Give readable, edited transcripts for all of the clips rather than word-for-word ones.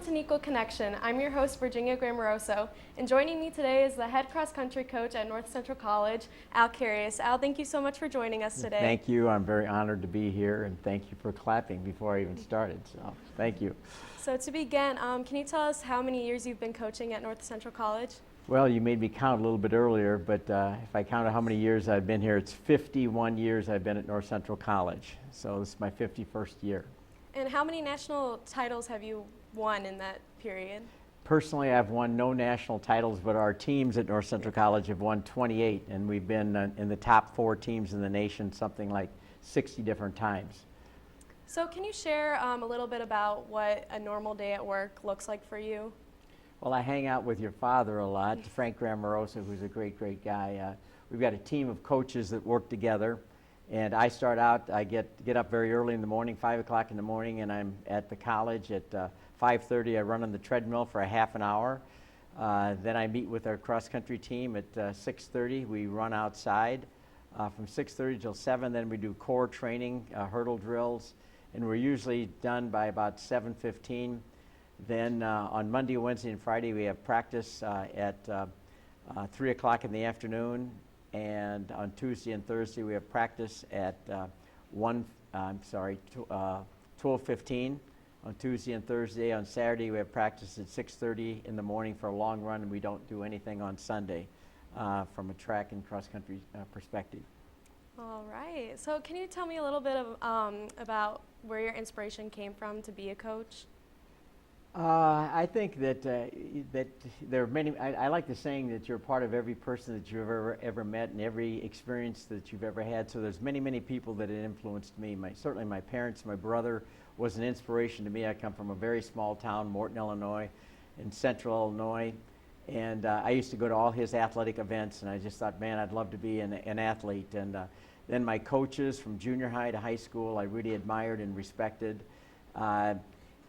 to NECO Connection. I'm your host, Virginia Grammaroso, and joining me today is the head cross-country coach at North Central College, Al Carius. Al, thank you so much for joining us today. Thank you. I'm very honored to be here, and thank you for clapping before I even started, so thank you. So to begin, can you tell us how many years you've been coaching at North Central College? Well, you made me count a little bit earlier, but if I counted how many years I've been here, it's 51 years I've been at North Central College. So this is my 51st year. And how many national titles have you won in that period? Personally, I've won no national titles, but our teams at North Central College have won 28, and we've been in the top 4 teams in the nation something like 60 different times. So can you share a little bit about what a normal day at work looks like for you? Well, I hang out with your father a lot, Frank Grammarosa, who's a great, great guy. We've got a team of coaches that work together, and I start out, I get up very early in the morning, 5 o'clock in the morning, and I'm at the college at 5:30. I run on the treadmill for a half an hour. Then I meet with our cross-country team at 6:30. We run outside from 6:30 till 7. Then we do core training, hurdle drills, and we're usually done by about 7:15. Then on Monday, Wednesday, and Friday, we have practice at 3 o'clock in the afternoon. And on Tuesday and Thursday, we have practice at 12:15 on Tuesday and Thursday. On Saturday, we have practice at 6:30 in the morning for a long run, and we don't do anything on Sunday from a track and cross-country perspective. All right. So can you tell me a little bit of, about where your inspiration came from to be a coach? I think that there are many. I like the saying that you're part of every person that you've ever met and every experience that you've ever had. So there's many people that have influenced me. Certainly my parents, my brother was an inspiration to me. I come from a very small town, Morton, Illinois, in central Illinois, and I used to go to all his athletic events, and I just thought, man, I'd love to be an athlete. And then my coaches from junior high to high school, I really admired and respected.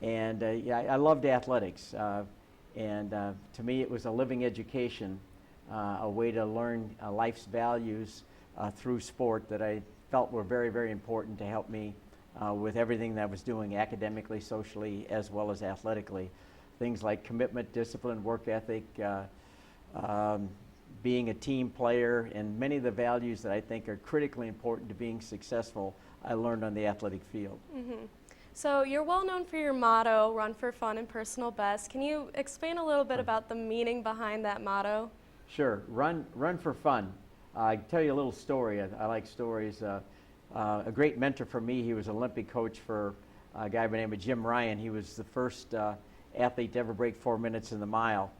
Yeah, I loved athletics, and to me it was a living education, a way to learn life's values through sport that I felt were very important to help me with everything that I was doing academically, socially, as well as athletically. Things like commitment, discipline, work ethic, being a team player, and many of the values that I think are critically important to being successful, I learned on the athletic field. Mm-hmm. So you're well known for your motto, run for fun and personal best. Can you explain a little bit about the meaning behind that motto? Sure. Run for fun. I can tell you a little story. I like stories. A great mentor for me, he was an Olympic coach for a guy by the name of Jim Ryan. He was the first athlete to ever break 4 minutes in the mile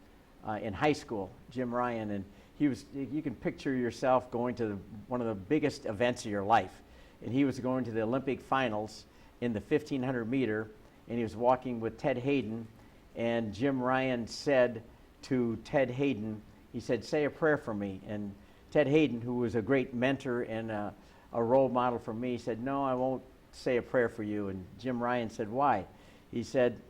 in high school, Jim Ryan. And you can picture yourself going to one of the biggest events of your life. And he was going to the Olympic finals in the 1500 meter, and he was walking with Ted Hayden, and Jim Ryan said to Ted Hayden, he said, "Say a prayer for me." And Ted Hayden, who was a great mentor and a role model for me, said, "No, I won't say a prayer for you." And Jim Ryan said, "Why?" He said,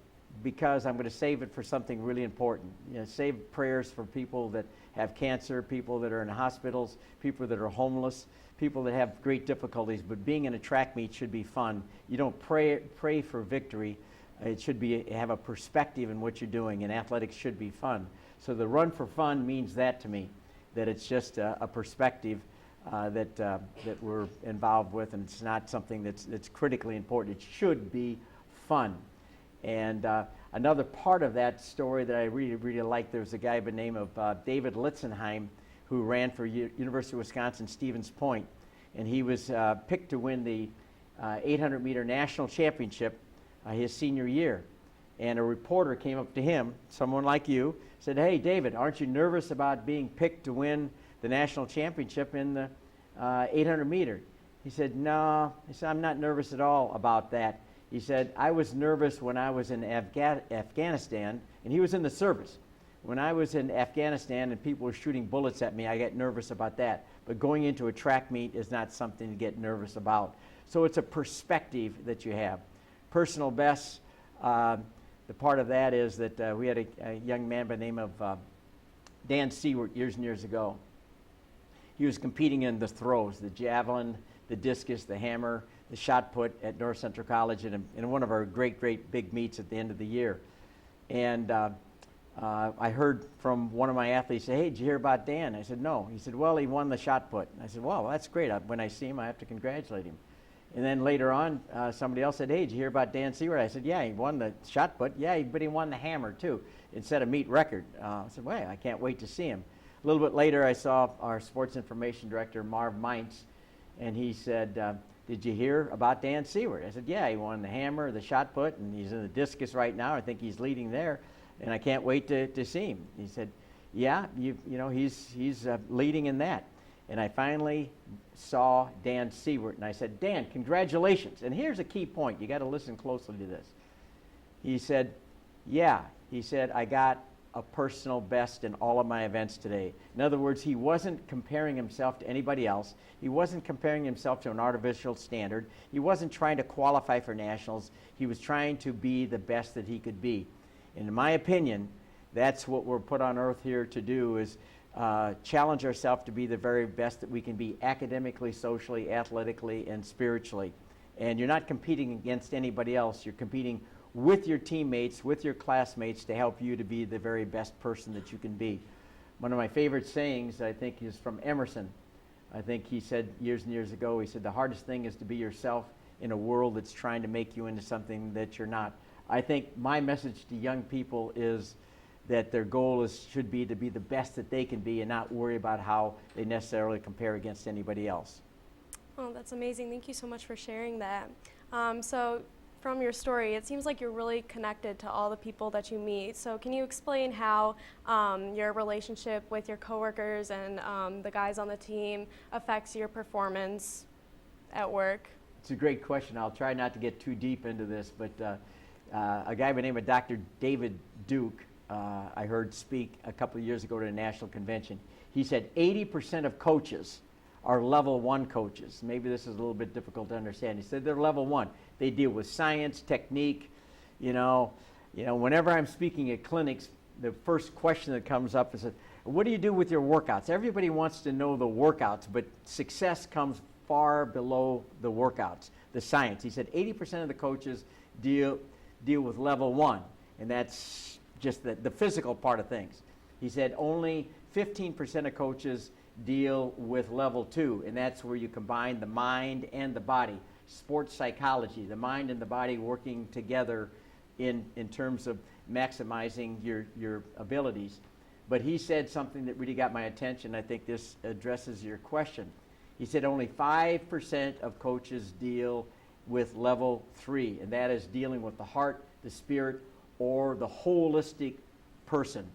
"Because I'm going to save it for something really important. You know, save prayers for people that have cancer, people that are in hospitals, people that are homeless, people that have great difficulties, but being in a track meet should be fun. You don't pray for victory. It should have a perspective in what you're doing, and athletics should be fun." So the run for fun means that to me, that it's just a perspective that we're involved with, and it's not something that's critically important. It should be fun. And another part of that story that I really like, there's a guy by the name of David Litzenheim, who ran for University of Wisconsin Stevens Point, and he was picked to win the 800-meter national championship his senior year. And a reporter came up to him, someone like you, said, "Hey, David, aren't you nervous about being picked to win the national championship in the 800-meter?" He said, "No," he said, "I'm not nervous at all about that." He said, "I was nervous when I was in Afghanistan," and he was in the service. "When I was in Afghanistan and people were shooting bullets at me, I get nervous about that. But going into a track meet is not something to get nervous about." So it's a perspective that you have. Personal best, the part of that is that we had a young man by the name of Dan Seward years and years ago. He was competing in the throws, the javelin, the discus, the hammer, the shot put at North Central College in one of our great big meets at the end of the year. And I heard from one of my athletes say, "Hey, did you hear about Dan?" I said, "No." He said, "Well, he won the shot put." I said, "Well, that's great. When I see him, I have to congratulate him." And then later on, somebody else said, "Hey, did you hear about Dan Seward?" I said, "Yeah, he won the shot put. Yeah, but he won the hammer too, instead of meet record." I said, "Well, I can't wait to see him." A little bit later, I saw our sports information director, Marv Meintz, and he said, "Did you hear about Dan Seward?" I said, "Yeah, he won the hammer, the shot put, and he's in the discus right now. I think he's leading there, and I can't wait to see him." He said, "Yeah, you know, he's leading in that." And I finally saw Dan Seward, and I said, "Dan, congratulations." And here's a key point. You got to listen closely to this. He said, "Yeah." He said, "I got a personal best in all of my events today." In other words, he wasn't comparing himself to anybody else. He wasn't comparing himself to an artificial standard. He wasn't trying to qualify for nationals. He was trying to be the best that he could be. And in my opinion, that's what we're put on earth here to do, is challenge ourselves to be the very best that we can be academically, socially, athletically, and spiritually. And you're not competing against anybody else. You're competing with your teammates, with your classmates, to help you to be the very best person that you can be. One of my favorite sayings, I think, is from Emerson. I think he said years and years ago, he said, "The hardest thing is to be yourself in a world that's trying to make you into something that you're not." I think my message to young people is that their goal should be to be the best that they can be and not worry about how they necessarily compare against anybody else. Oh, that's amazing. Thank you so much for sharing that. So from your story, it seems like you're really connected to all the people that you meet. So can you explain how your relationship with your coworkers and the guys on the team affects your performance at work? It's a great question. I'll try not to get too deep into this, but a guy by the name of Dr. David Duke, I heard speak a couple of years ago at a national convention. He said 80% of coaches are level 1 coaches. Maybe this is a little bit difficult to understand. He said they're level 1. They deal with science, technique. You know, whenever I'm speaking at clinics, the first question that comes up is, "What do you do with your workouts?" Everybody wants to know the workouts, but success comes far below the workouts, the science. He said 80% of the coaches deal with level 1, and that's just the physical part of things. He said only 15% of coaches deal with level 2, and that's where you combine the mind and the body. Sports psychology, the mind and the body working together in terms of maximizing your abilities. But he said something that really got my attention. I think this addresses your question. He said only 5% of coaches deal with level 3, and that is dealing with the heart, the spirit, or the holistic person.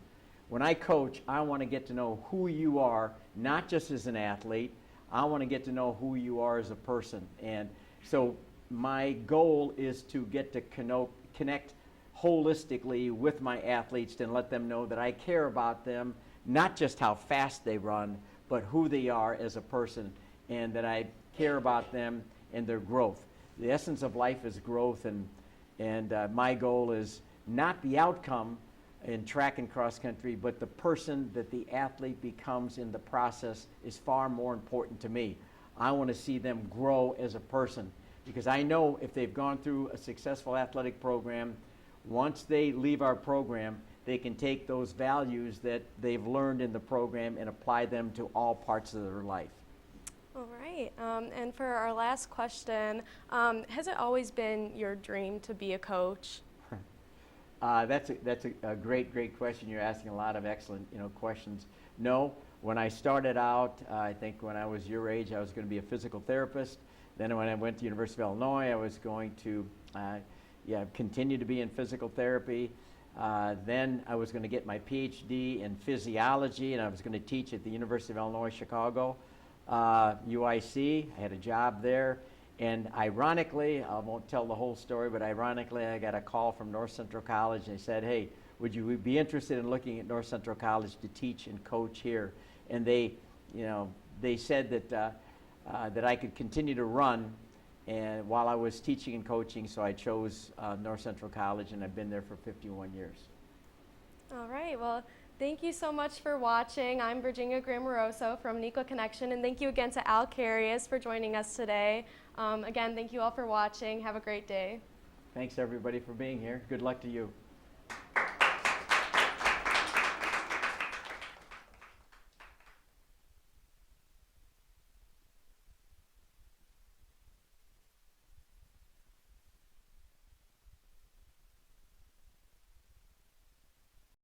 When I coach, I want to get to know who you are, not just as an athlete. I want to get to know who you are as a person. And so my goal is to get to connect holistically with my athletes and let them know that I care about them, not just how fast they run, but who they are as a person, and that I care about them and their growth. The essence of life is growth, and my goal is not the outcome in track and cross country, but the person that the athlete becomes in the process is far more important to me. I want to see them grow as a person, because I know if they've gone through a successful athletic program, once they leave our program, they can take those values that they've learned in the program and apply them to all parts of their life. All right. And for our last question, has it always been your dream to be a coach? That's a great question. You're asking a lot of excellent questions. No, when I started out, I think when I was your age, I was going to be a physical therapist. Then when I went to University of Illinois, I was going to continue to be in physical therapy. Then I was going to get my PhD in physiology, and I was going to teach at the University of Illinois Chicago, UIC. I had a job there. And ironically, I won't tell the whole story, but ironically, I got a call from North Central College, and they said, "Hey, would you be interested in looking at North Central College to teach and coach here?" And they said that I could continue to run and while I was teaching and coaching, so I chose North Central College, and I've been there for 51 years. All right. Well, thank you so much for watching. I'm Virginia Grammaroso from NECO Connection, and thank you again to Al Carius for joining us today. Again, thank you all for watching. Have a great day. Thanks, everybody, for being here. Good luck to you.